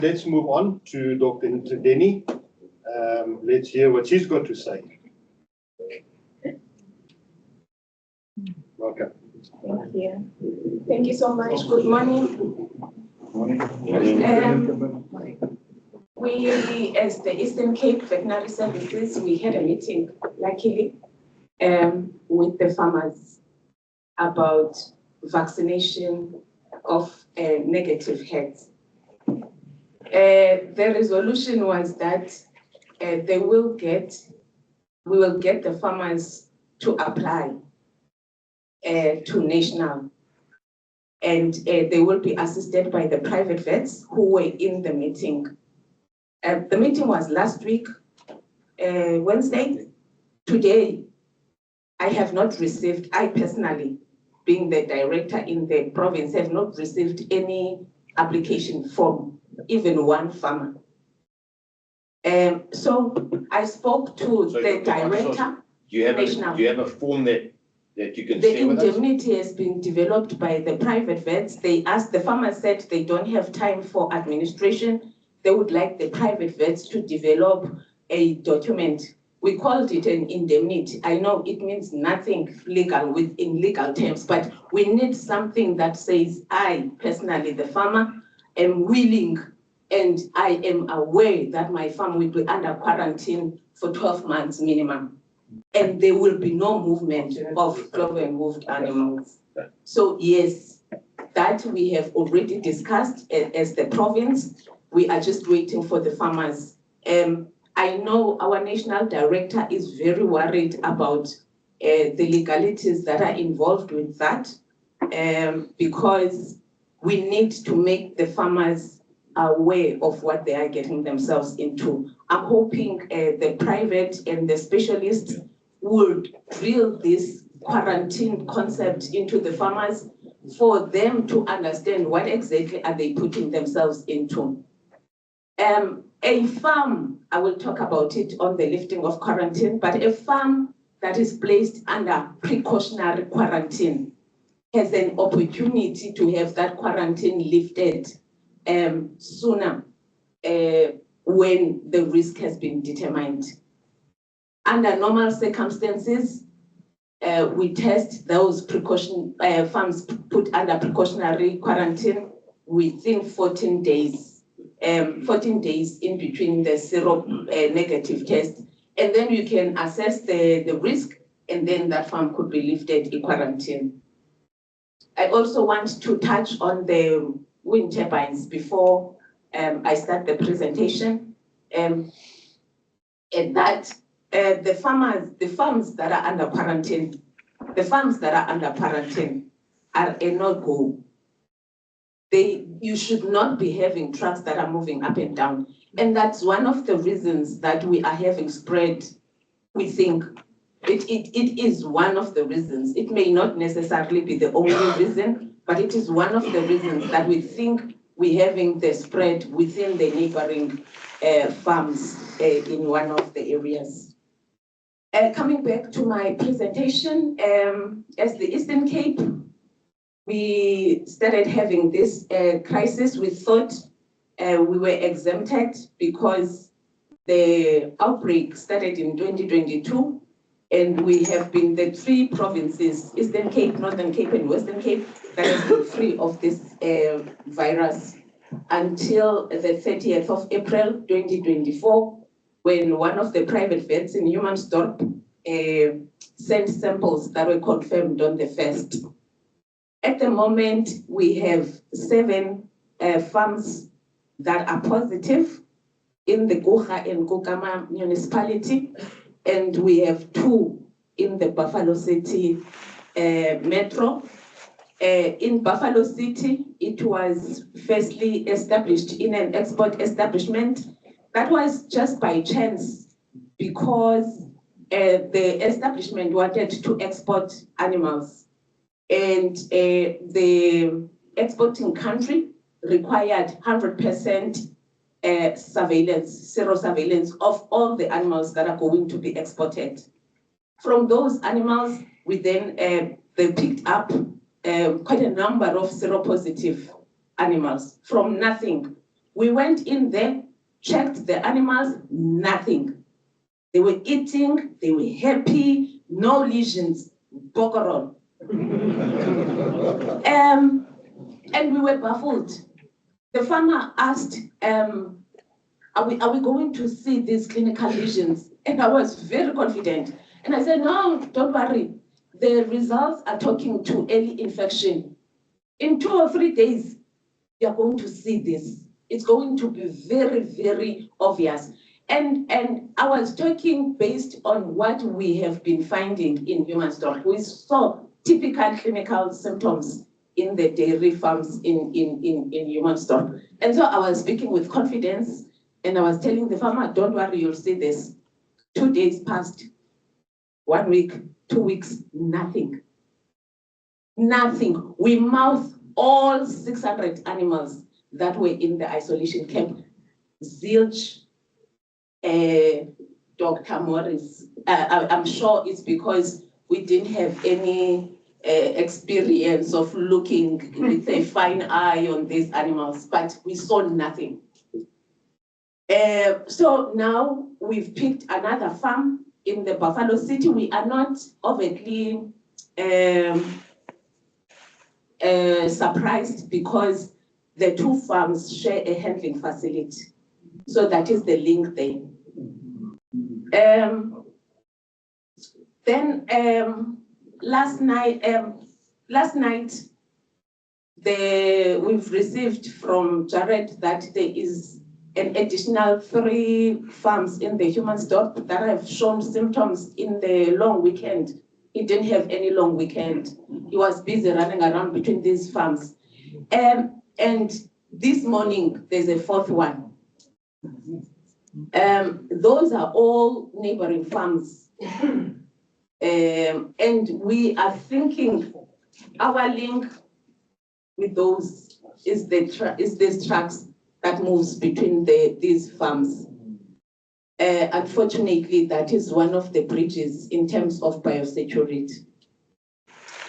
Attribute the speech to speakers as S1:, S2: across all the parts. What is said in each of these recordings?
S1: Let's move on to Dr. Ntondini. Let's hear what she's got to say. Welcome.
S2: Thank you. Thank you so much. Good morning. We, as the Eastern Cape Veterinary Services, we had a meeting, luckily, with the farmers about vaccination of negative heads. The resolution was that we will get the farmers to apply to national, and they will be assisted by the private vets who were in the meeting. The meeting was last week, Wednesday. Today, I have not received, I personally, being the director in the province, have not received any application from even one farmer. So I spoke to the director.
S3: Do you have a form that you can share with us? The
S2: indemnity has been developed by the private vets. They asked, the farmers said they don't have time for administration. They would like the private vets to develop a document. We called it an indemnity. I know it means nothing legal in legal terms, but we need something that says, I personally, the farmer, am willing and I am aware that my farm will be under quarantine for 12 months minimum. And there will be no movement of clover and hoofed animals. So yes, that we have already discussed as the province. We are just waiting for the farmers. I know our national director is very worried about the legalities that are involved with that, because we need to make the farmers aware of what they are getting themselves into. I'm hoping the private and the specialists would drill this quarantine concept into the farmers for them to understand what exactly are they putting themselves into. A farm, I will talk about it on the lifting of quarantine, but a farm that is placed under precautionary quarantine has an opportunity to have that quarantine lifted sooner when the risk has been determined. Under normal circumstances, we test those farms put under precautionary quarantine within 14 days. 14 days in between the negative test, and then you can assess the risk, and then that farm could be lifted in quarantine. I also want to touch on the wind turbines before I start the presentation, and that the farms that are under quarantine, are a no-go. You should not be having trucks that are moving up and down. And that's one of the reasons that we are having spread. We think it is one of the reasons. It may not necessarily be the only reason, but it is one of the reasons that we think we're having the spread within the neighboring farms in one of the areas. Coming back to my presentation, as the Eastern Cape, we started having this crisis. We thought we were exempted because the outbreak started in 2022, and we have been the 3 provinces, Eastern Cape, Northern Cape, and Western Cape, that have been free of this virus until the 30th of April 2024, when one of the private vets in Humansdorp sent samples that were confirmed on the 1st. At the moment, we have 7 farms that are positive in the Guha and Gokama municipality, and we have 2 in the Buffalo City metro. In Buffalo City, it was firstly established in an export establishment. That was just by chance, because the establishment wanted to export animals. And the exporting country required 100% surveillance, serosurveillance of all the animals that are going to be exported. From those animals, we then they picked up quite a number of seropositive animals from nothing. We went in there, checked the animals, nothing. They were eating, they were happy, no lesions, bokoron. And we were baffled. The farmer asked, are we going to see these clinical lesions? And I was very confident. And I said, no, don't worry. The results are talking to early infection. In 2 or 3 days, you're going to see this. It's going to be very, very obvious. And I was talking based on what we have been finding in human stock. We saw typical clinical symptoms in the dairy farms in human stock. And so I was speaking with confidence, and I was telling the farmer, don't worry, you'll see this. 2 days passed, 1 week, 2 weeks, nothing. Nothing. We mouthed all 600 animals that were in the isolation camp. Zilch, Dr. Morris, I'm sure it's because we didn't have any experience of looking with a fine eye on these animals, but we saw nothing. So now we've picked another farm in the Buffalo City. We are not overtly surprised because the two farms share a handling facility. So that is the link there. Last night, we've received from Jared that there is an additional 3 farms in the human stock that have shown symptoms in the long weekend. He didn't have any long weekend. He was busy running around between these farms. And this morning, there's a 4th one. Those are all neighboring farms. And we are thinking our link with those is these trucks that moves between these farms. Unfortunately, that is one of the bridges in terms of biosecurity.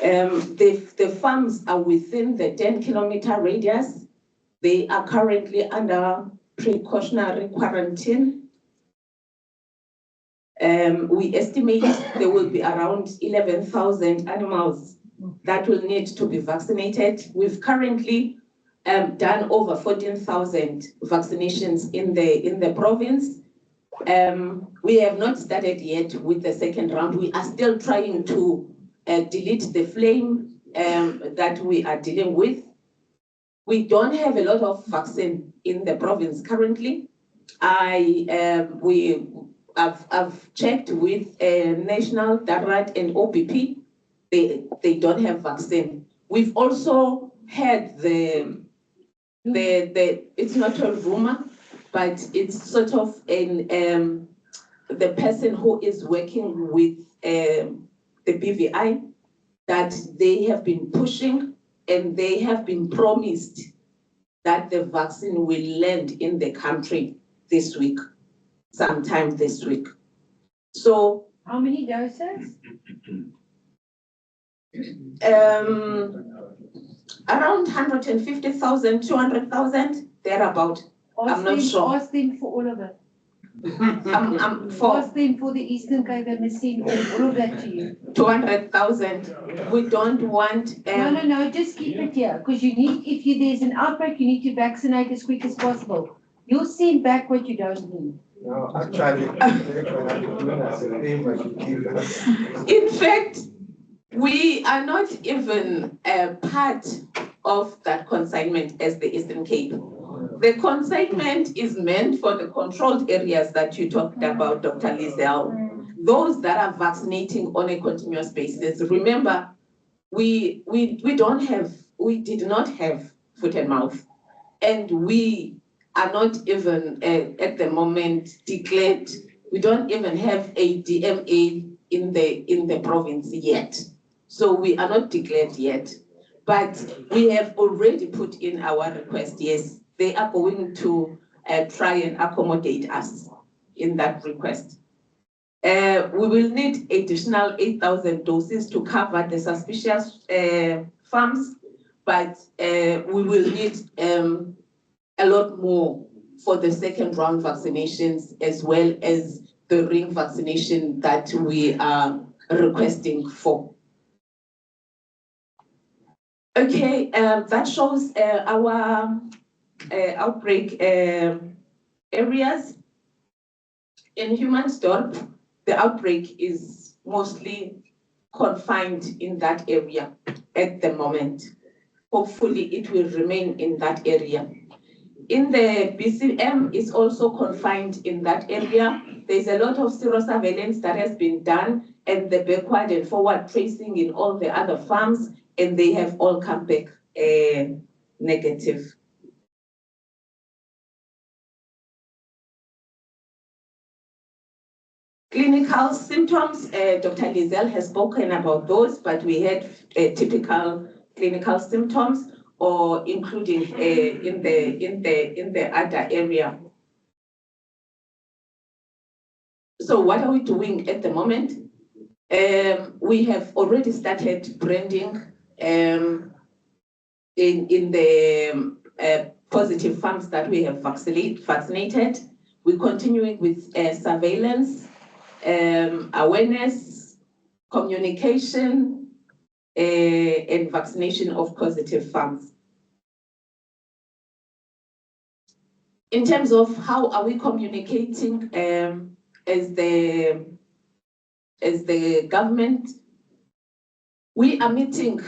S2: The farms are within the 10-kilometer radius. They are currently under precautionary quarantine. We estimate there will be around 11,000 animals that will need to be vaccinated. We've currently done over 14,000 vaccinations in the province. We have not started yet with the second round. We are still trying to delete the flame that we are dealing with. We don't have a lot of vaccine in the province currently. I've checked with National, DARAT, and OPP. They don't have vaccine. We've also had it's not a rumor, but it's sort of the person who is working with the BVI that they have been pushing, and they have been promised that the vaccine will land in the country this week, sometime this week. So
S4: how many doses?
S2: Around 150,000, 200,000, thereabout. I'm not sure.
S4: Ask them for all of it.
S2: Ask
S4: them for the Eastern Cape and Messine, all of that to you.
S2: 200,000. We don't want.
S4: No, just keep it here, because you need, if there's an outbreak, you need to vaccinate as quick as possible. You'll send back what you don't need.
S5: No, actually,
S2: in fact, we are not even a part of that consignment as the Eastern Cape. The consignment is meant for the controlled areas that you talked about, Dr. Lizelle. Those that are vaccinating on a continuous basis. Remember, we did not have foot and mouth, and we are not even at the moment declared. We don't even have a DMA in the province yet. So we are not declared yet, but we have already put in our request. Yes, they are going to try and accommodate us in that request. We will need additional 8,000 doses to cover the suspicious farms, but we will need a lot more for the second round vaccinations, as well as the ring vaccination that we are requesting for. Okay, that shows our outbreak areas. In Humansdorp, the outbreak is mostly confined in that area at the moment. Hopefully it will remain in that area. In the BCM is also confined in that area. There's a lot of serosurveillance that has been done, and the backward and forward tracing in all the other farms, and they have all come back negative. Clinical symptoms, Dr. Lizelle has spoken about those, but we had typical clinical symptoms, or including in the other area. So what are we doing at the moment? We have already started branding in the positive farms that we have vaccinated. We're continuing with surveillance, awareness, communication, and vaccination of positive farms. In terms of how are we communicating as the government, we are meeting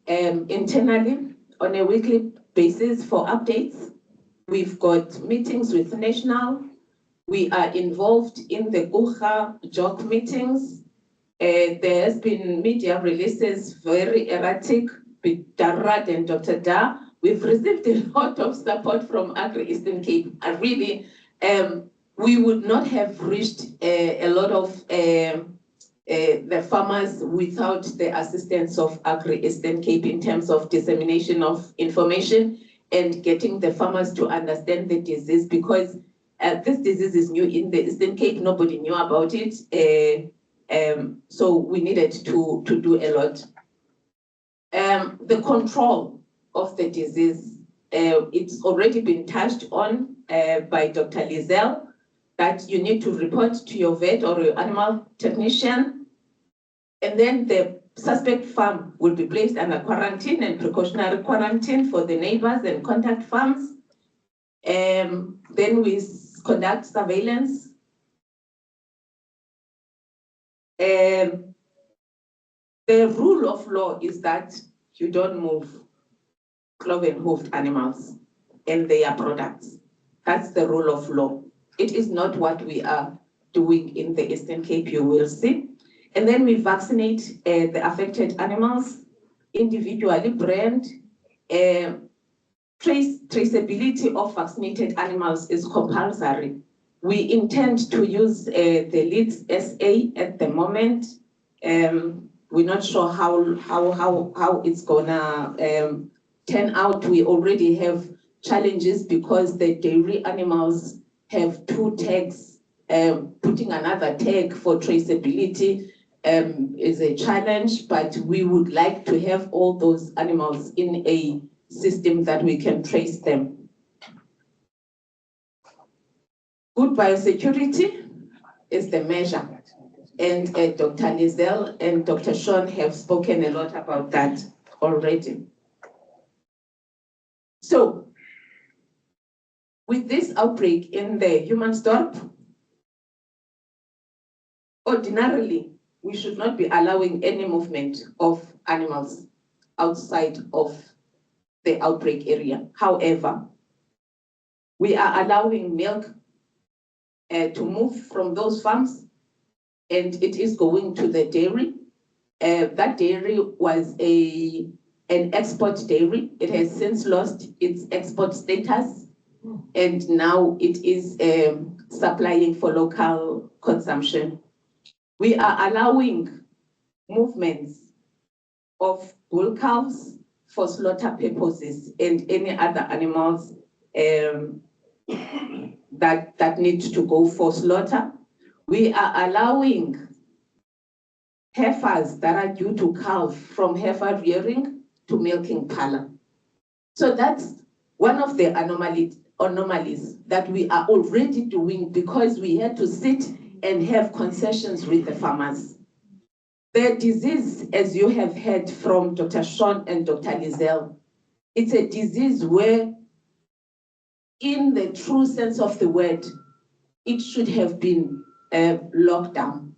S2: internally on a weekly basis for updates. We've got meetings with national. We are involved in the Guha JOC meetings. There has been media releases, very erratic, with Darad and Dr. Da. We've received a lot of support from Agri-Eastern Cape. Really, we would not have reached a lot of the farmers without the assistance of Agri-Eastern Cape in terms of dissemination of information and getting the farmers to understand the disease, because this disease is new in the Eastern Cape. Nobody knew about it. So we needed to do a lot. The control of the disease, it's already been touched on by Dr. Lizelle, that you need to report to your vet or your animal technician, and then the suspect farm will be placed under quarantine and precautionary quarantine for the neighbors and contact farms. Then we conduct surveillance. The rule of law is that you don't move cloven-hoofed animals and their products. That's the rule of law. It is not what we are doing in the Eastern Cape, you will see. And then we vaccinate the affected animals, individually brand. Traceability of vaccinated animals is compulsory. We intend to use the LEADS SA at the moment. We're not sure how it's gonna turn out. We already have challenges because the dairy animals have 2 tags. Putting another tag for traceability is a challenge, but we would like to have all those animals in a system that we can trace them. Good biosecurity is the measure, and Dr. Lizelle and Dr. Sean have spoken a lot about that already. So, with this outbreak in the Humansdorp, ordinarily, we should not be allowing any movement of animals outside of the outbreak area. However, we are allowing milk to move from those farms, and it is going to the dairy. That dairy was an export dairy. It has since lost its export status, and now it is supplying for local consumption. We are allowing movements of bull calves for slaughter purposes and any other animals that need to go for slaughter. We are allowing heifers that are due to calve from heifer rearing to milking parlor. So that's one of the anomalies anomalies that we are already doing because we had to sit and have concessions with the farmers. The disease, as you have heard from Dr. Sean and Dr. Lizelle, it's a disease where, in the true sense of the word, it should have been locked down.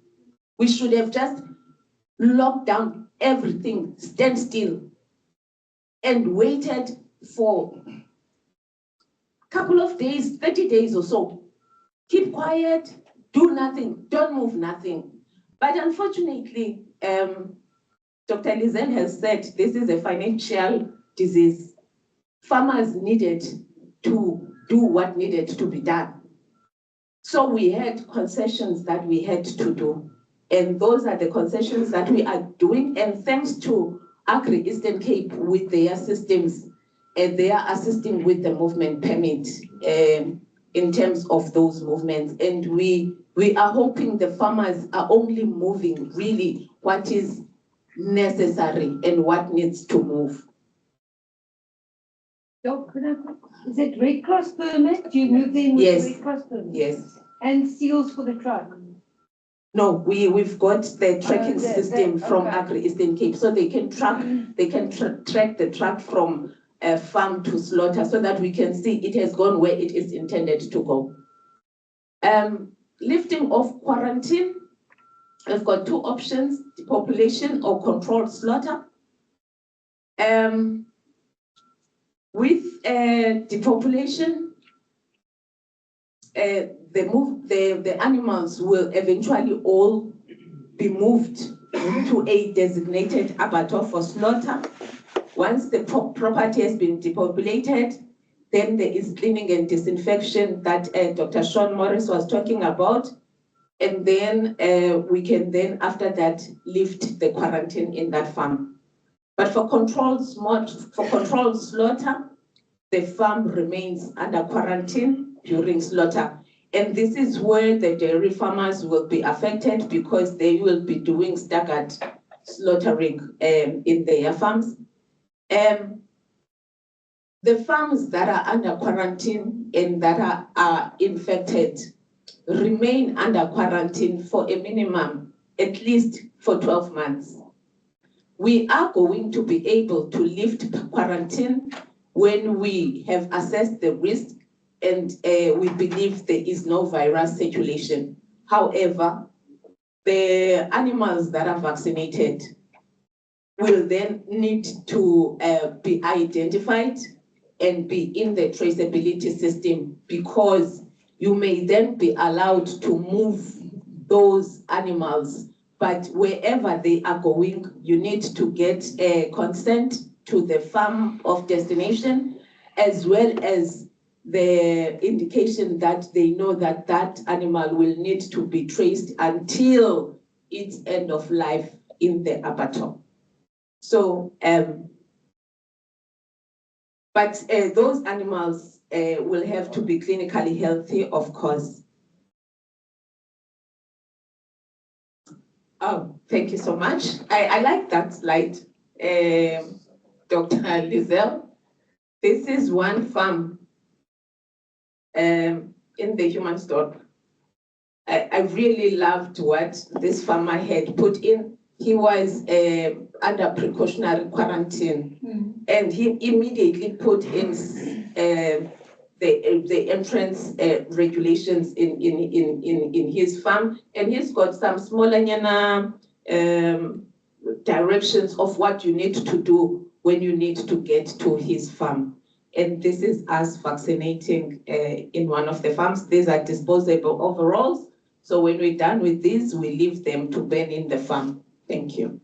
S2: We should have just locked down everything, stand still, and waited for a couple of days, 30 days or so. Keep quiet, do nothing, don't move nothing. But unfortunately, Dr. Lizelle has said this is a financial disease. Farmers needed to do what needed to be done. So we had concessions that we had to do. And those are the concessions that we are doing. And thanks to Agri Eastern Cape with their systems, and they are assisting with the movement permit in terms of those movements. And we are hoping the farmers are only moving really what is necessary and what needs to move.
S4: Is it Red Cross permit? Do you move them with
S2: Yes.
S4: Red Cross permit?
S2: Yes.
S4: And seals for the truck?
S2: No, we've got the tracking system from
S4: okay.
S2: Agri Eastern Cape, so they can track the truck from farm to slaughter, so that we can see it has gone where it is intended to go. Lifting of quarantine, we've got two options: depopulation or controlled slaughter. With depopulation, the animals will eventually all be moved to a designated abattoir for slaughter. Once the property has been depopulated, then there is cleaning and disinfection that Dr. Sean Morris was talking about. And then we can then, after that, lift the quarantine in that farm. But for controlled slaughter, the farm remains under quarantine during slaughter. And this is where the dairy farmers will be affected because they will be doing staggered slaughtering in their farms. The farms that are under quarantine and that are infected remain under quarantine for a minimum, at least for 12 months. We are going to be able to lift quarantine when we have assessed the risk and we believe there is no virus circulation. However, the animals that are vaccinated will then need to be identified and be in the traceability system, because you may then be allowed to move those animals. But wherever they are going, you need to get consent to the farm of destination, as well as the indication that they know that that animal will need to be traced until its end of life in the abattoir. So, but those animals will have to be clinically healthy, of course. Oh, thank you so much. I like that slide, Dr. Lizelle. This is one farm in the human stock. I really loved what this farmer had put in. He was under precautionary quarantine, and he immediately put in the entrance regulations in his farm, and he's got some smaller directions of what you need to do when you need to get to his farm. And this is us vaccinating in one of the farms. These are disposable overalls. So when we're done with these, we leave them to burn in the farm. Thank you.